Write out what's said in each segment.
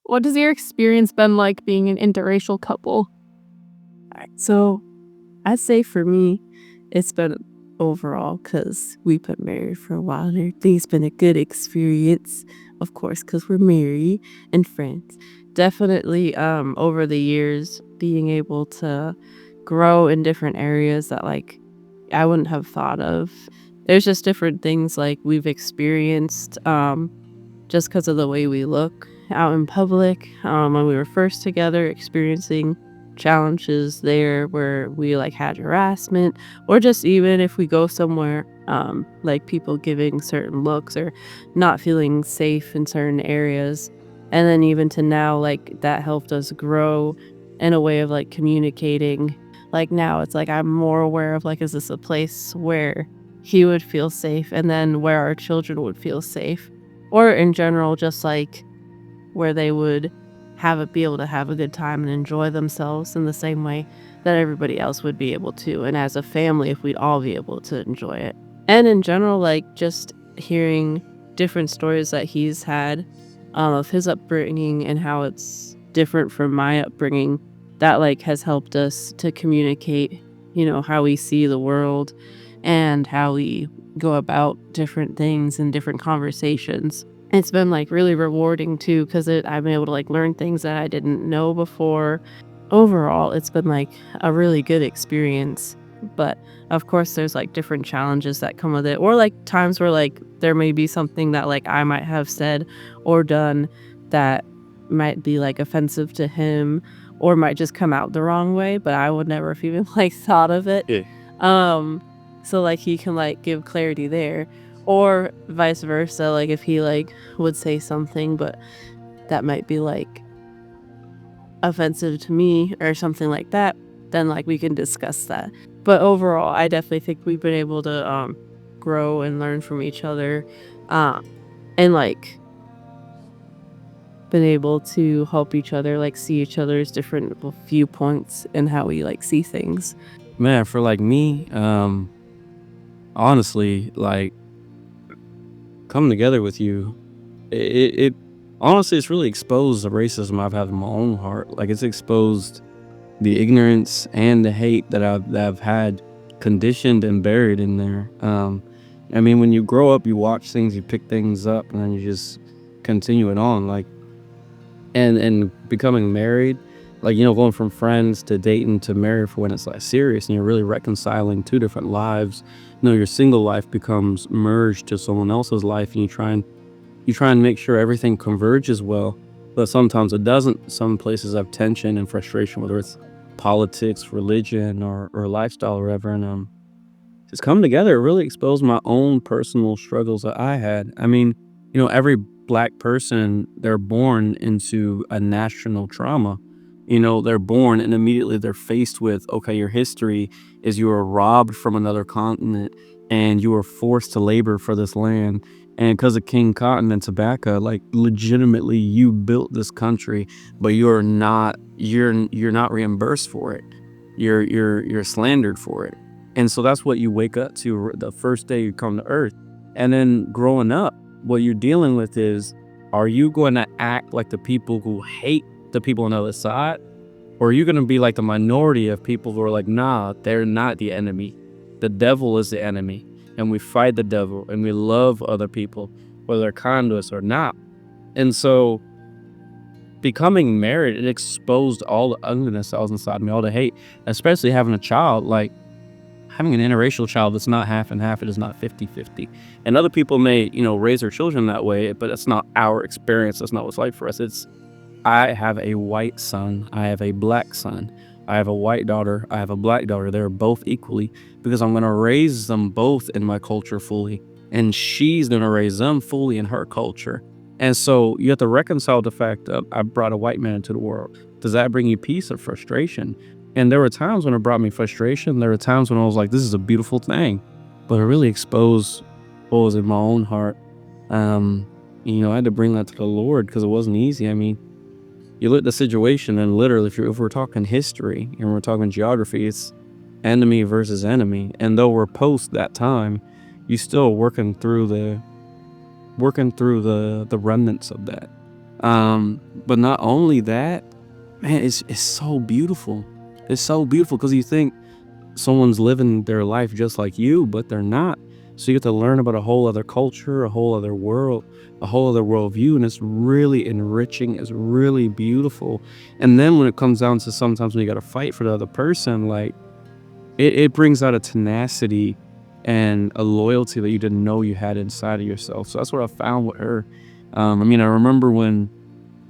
What has your experience been like being an interracial couple? Alright, so I'd say for me, it's been overall because we've been married for a while and everything's been a good experience, of course, because we're married and friends. Definitely, over the years, being able to grow in different areas that, like, I wouldn't have thought of. There's just different things, like, we've experienced, just because of the way we look out in public, when we were first together, experiencing challenges there where we, like, had harassment, or just even if we go somewhere, like, people giving certain looks or not feeling safe in certain areas. And then even to now, like, that helped us grow in a way of, like, communicating. Like, now it's like I'm more aware of, like, is this a place where he would feel safe and then where our children would feel safe? Or in general, just, like, where they would be able to have a good time and enjoy themselves in the same way that everybody else would be able to, and as a family, if we'd all be able to enjoy it. And in general, like, just hearing different stories that he's had, of his upbringing and how it's different from my upbringing, that, like, has helped us to communicate, how we see the world and how we go about different things and different conversations. It's been, like, really rewarding too, because I've been able to, like, learn things that I didn't know before. Overall, it's been, like, a really good experience, but, of course, there's, like, different challenges that come with it, or, like, times where, like, there may be something that, like, I might have said or done that might be, like, offensive to him or might just come out the wrong way, but I would never have even, like, thought of it. Yeah. Um, so, like, he can, like, give clarity there. Or vice versa, like, if he, like, would say something, but that might be, like, offensive to me or something like that, then, like, we can discuss that. But overall, I definitely think we've been able to, grow and learn from each other, um, and, like, been able to help each other, like, see each other's different viewpoints and how we, like, see things. Man, for like me, honestly, like coming together with you, it honestly, it's really exposed the racism I've had in my own heart. Like, it's exposed the ignorance and the hate that I've had conditioned and buried in there. I mean, when you grow up, you watch things, you pick things up, and then you just continue it on. Like, and becoming married, like, going from friends to dating to married for when it's like serious and you're really reconciling two different lives. Your single life becomes merged to someone else's life, and you try and make sure everything converges well, but sometimes it doesn't. Some places have tension and frustration, whether it's politics, religion, or lifestyle or whatever. And just come together, it really exposed my own personal struggles that I had. I mean, every black person, they're born into a national trauma. They're born and immediately they're faced with, okay, your history is you were robbed from another continent and you were forced to labor for this land. And because of King Cotton and tobacco, like, legitimately you built this country, but you're not reimbursed for it. You're slandered for it. And so that's what you wake up to the first day you come to earth. And then growing up, what you're dealing with is, are you going to act like the people who hate the people on the other side? Or are you going to be like the minority of people who are like, nah, they're not the enemy. The devil is the enemy. And we fight the devil and we love other people, whether they're kind to us or not. And so becoming married, it exposed all the ugliness that was inside me, all the hate, especially having a child. Like, having an interracial child that's not half and half, it is not 50-50. And other people may, raise their children that way, but that's not our experience. That's not what's like for us. I have a white son. I have a black son. I have a white daughter. I have a black daughter. They're both equally, because I'm going to raise them both in my culture fully. And she's going to raise them fully in her culture. And so you have to reconcile the fact that I brought a white man into the world. Does that bring you peace or frustration? And there were times when it brought me frustration. There were times when I was like, this is a beautiful thing. But it really exposed what was in my own heart. I had to bring that to the Lord because it wasn't easy. I mean, you look at the situation, and literally, if we're talking history and we're talking geography, it's enemy versus enemy. And though we're post that time, you still working through the remnants of that. But not only that, man, it's so beautiful. It's so beautiful because you think someone's living their life just like you, but they're not. So you get to learn about a whole other culture, a whole other world, a whole other worldview, and it's really enriching. It's really beautiful. And then when it comes down to sometimes when you got to fight for the other person, like it brings out a tenacity and a loyalty that you didn't know you had inside of yourself. So that's what I found with her. I mean, I remember when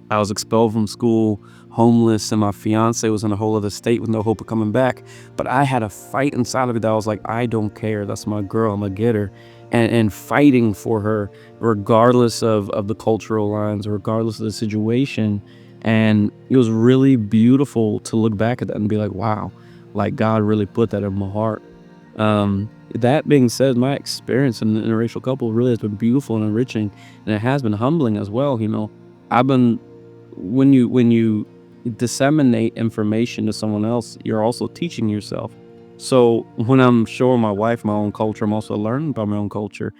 I was expelled from school, homeless, and my fiance was in a whole other state with no hope of coming back. But I had a fight inside of it that I was like, I don't care. That's my girl. I'm gonna get her. And fighting for her, regardless of the cultural lines, regardless of the situation. And it was really beautiful to look back at that and be like, wow, like God really put that in my heart. That being said, my experience in an interracial couple really has been beautiful and enriching, and it has been humbling as well. I've been when you disseminate information to someone else, you're also teaching yourself. So when I'm showing my wife my own culture, I'm also learning about my own culture,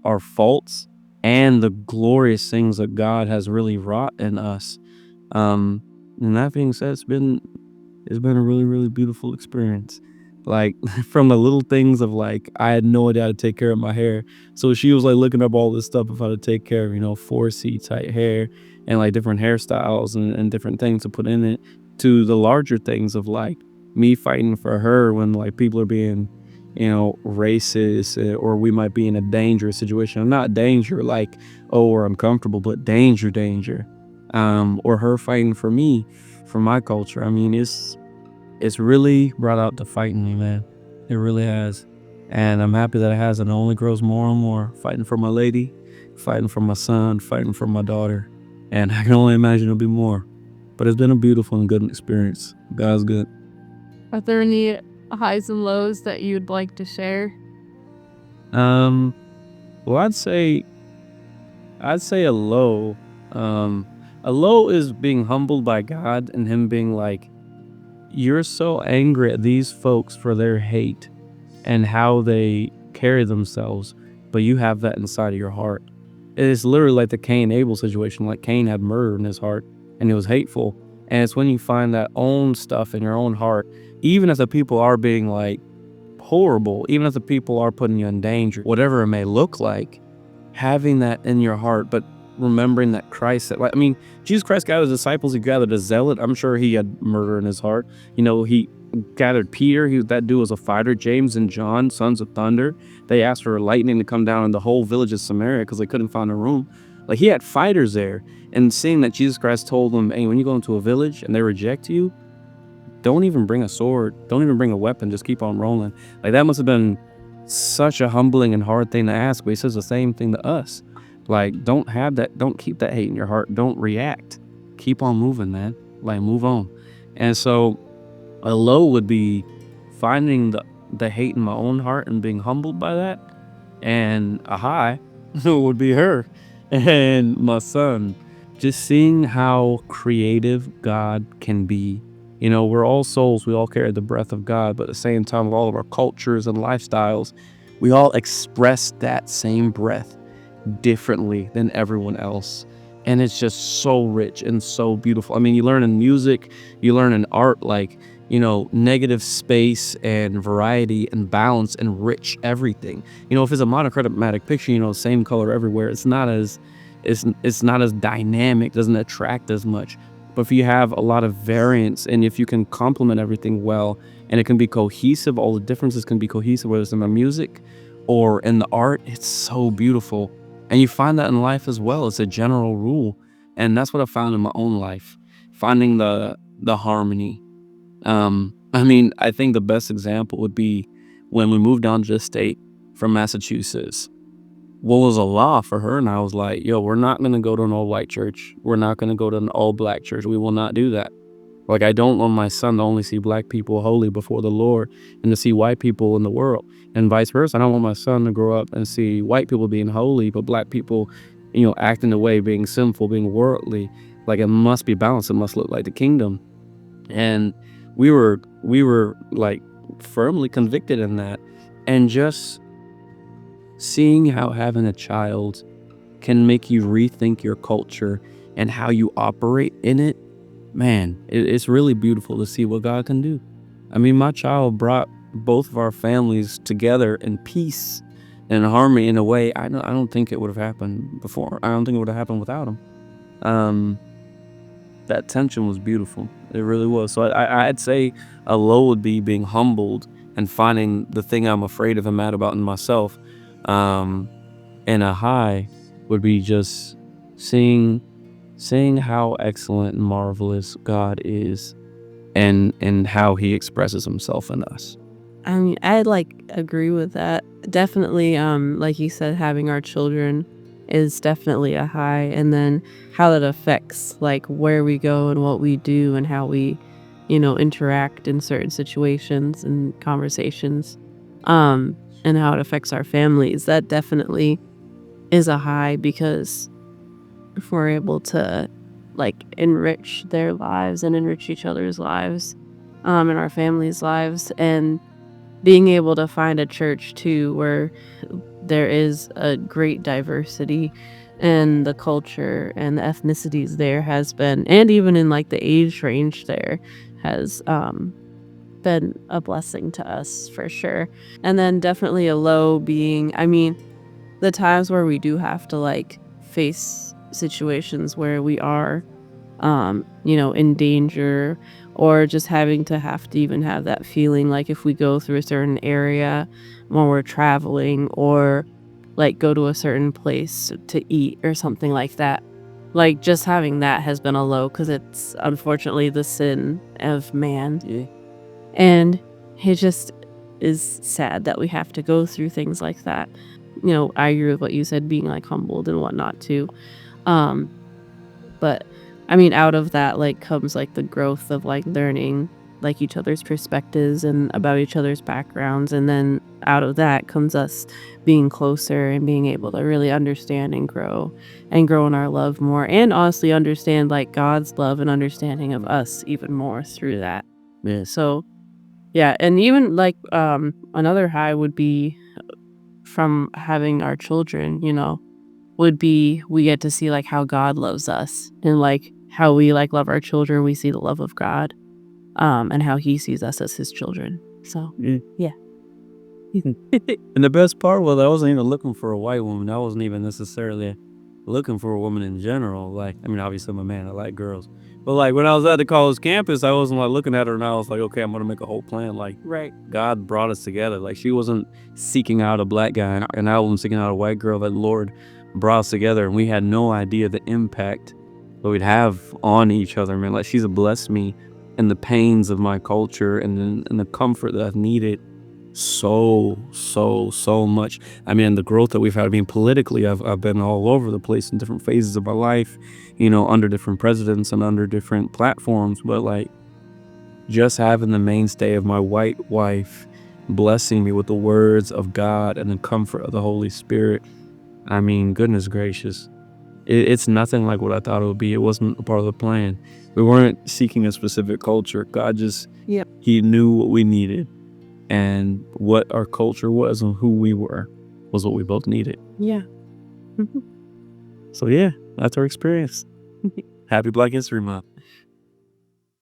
our faults and the glorious things that God has really wrought in us. Um, and that being said, it's been a really, really beautiful experience. Like from the little things of like I had no idea how to take care of my hair. So she was like looking up all this stuff of how to take care of, 4C tight hair and like different hairstyles and different things to put in it, to the larger things of like me fighting for her when like people are being, racist, or we might be in a dangerous situation. Not danger like, oh, we're uncomfortable, but danger. Or her fighting for me, for my culture. I mean, it's really brought out the fight in me, man. It really has. And I'm happy that it has, and it only grows more and more. Fighting for my lady, fighting for my son, fighting for my daughter. And I can only imagine it'll be more. But it's been a beautiful and good experience. God's good. Are there any highs and lows that you'd like to share? Um, well, I'd say a low. A low is being humbled by God and Him being like, you're so angry at these folks for their hate and how they carry themselves, but you have that inside of your heart. It is literally like the Cain Abel situation. Like Cain had murder in his heart and it was hateful. And it's when you find that own stuff in your own heart, even if the people are being like horrible, even if the people are putting you in danger, whatever it may look like, having that in your heart, but remembering that Christ said, like, I mean, Jesus Christ gathered disciples, He gathered a zealot. I'm sure He had murder in His heart. He gathered Peter. That dude was a fighter. James and John, sons of thunder. They asked for lightning to come down in the whole village of Samaria because they couldn't find a room. Like, He had fighters there. And seeing that Jesus Christ told them, hey, when you go into a village and they reject you, don't even bring a sword. Don't even bring a weapon. Just keep on rolling. Like, that must have been such a humbling and hard thing to ask, but He says the same thing to us. Like, don't keep that hate in your heart. Don't react. Keep on moving, man. Like, move on. And so a low would be finding the hate in my own heart and being humbled by that. And a high would be her and my son. Just seeing how creative God can be. We're all souls. We all carry the breath of God, but at the same time, with all of our cultures and lifestyles, we all express that same breath differently than everyone else. And it's just so rich and so beautiful. I mean, you learn in music, you learn in art, like, negative space and variety and balance enrich everything. If it's a monochromatic picture, same color everywhere, it's not as dynamic, doesn't attract as much. But if you have a lot of variance and if you can complement everything well and it can be cohesive, all the differences can be cohesive, whether it's in the music or in the art, it's so beautiful. And you find that in life as well. It's a general rule. And that's what I found in my own life, finding the harmony. I mean, I think the best example would be when we moved down to the state from Massachusetts. What was a law for her and I was like, yo, we're not going to go to an all white church. We're not going to go to an all black church. We will not do that. Like, I don't want my son to only see black people holy before the Lord and to see white people in the world, and vice versa. I don't want my son to grow up and see white people being holy, but black people, acting the way, being sinful, being worldly. Like, it must be balanced. It must look like the kingdom. And we were like firmly convicted in that. And just seeing how having a child can make you rethink your culture and how you operate in it, man, it's really beautiful to see what God can do. I mean, my child brought both of our families together in peace and harmony in a way I don't think it would have happened before. I don't think it would have happened without him. That tension was beautiful. It really was. So I'd say a low would be being humbled and finding the thing I'm afraid of and mad about in myself. And a high would be just seeing how excellent and marvelous God is, and how he expresses himself in us. I mean, I like agree with that. Definitely, like you said, having our children is definitely a high, and then how that affects like where we go and what we do and how we, interact in certain situations and conversations, and how it affects our families. That definitely is a high because if we're able to like enrich their lives and enrich each other's lives, and our families' lives, and being able to find a church too where there is a great diversity and the culture and the ethnicities there has been, and even in like the age range there has been a blessing to us for sure. And then definitely a low being, I mean, the times where we do have to like face situations where we are in danger, or just having to have to even have that feeling like if we go through a certain area when we're traveling, or like go to a certain place to eat or something like that. Like just having that has been a low because it's unfortunately the sin of man. Yeah. And it just is sad that we have to go through things like that. I agree with what you said, being like humbled and whatnot too. But I mean, out of that like comes like the growth of like learning like each other's perspectives and about each other's backgrounds, and then out of that comes us being closer and being able to really understand and grow in our love more, and honestly understand like God's love and understanding of us even more through that. Yeah. So yeah, and even like another high would be from having our children, would be we get to see like how God loves us, and like how we like love our children. We see the love of God, and how he sees us as his children. So yeah. And the best part was I wasn't even looking for a white woman. I wasn't even necessarily looking for a woman in general. Like, I mean, obviously I'm a man, I like girls. But like when I was at the college campus, I wasn't like looking at her and I was like, okay, I'm gonna make a whole plan. Like, Right. God brought us together. Like, she wasn't seeking out a black guy and I wasn't seeking out a white girl. That Lord brought us together, and we had no idea the impact that we'd have on each other, man. Like, she's blessed me in the pains of my culture and in the comfort that I've needed so much. I mean, the growth that we've had. I mean, politically, I've been all over the place in different phases of my life, under different presidents and under different platforms. But like, just having the mainstay of my white wife blessing me with the words of God and the comfort of the Holy Spirit. I mean, goodness gracious. It's nothing like what I thought it would be. It wasn't a part of the plan. We weren't seeking a specific culture. God just, Yep. he knew what we needed. And what our culture was and who we were was what we both needed. Yeah. So yeah, that's our experience. Happy Black History Month.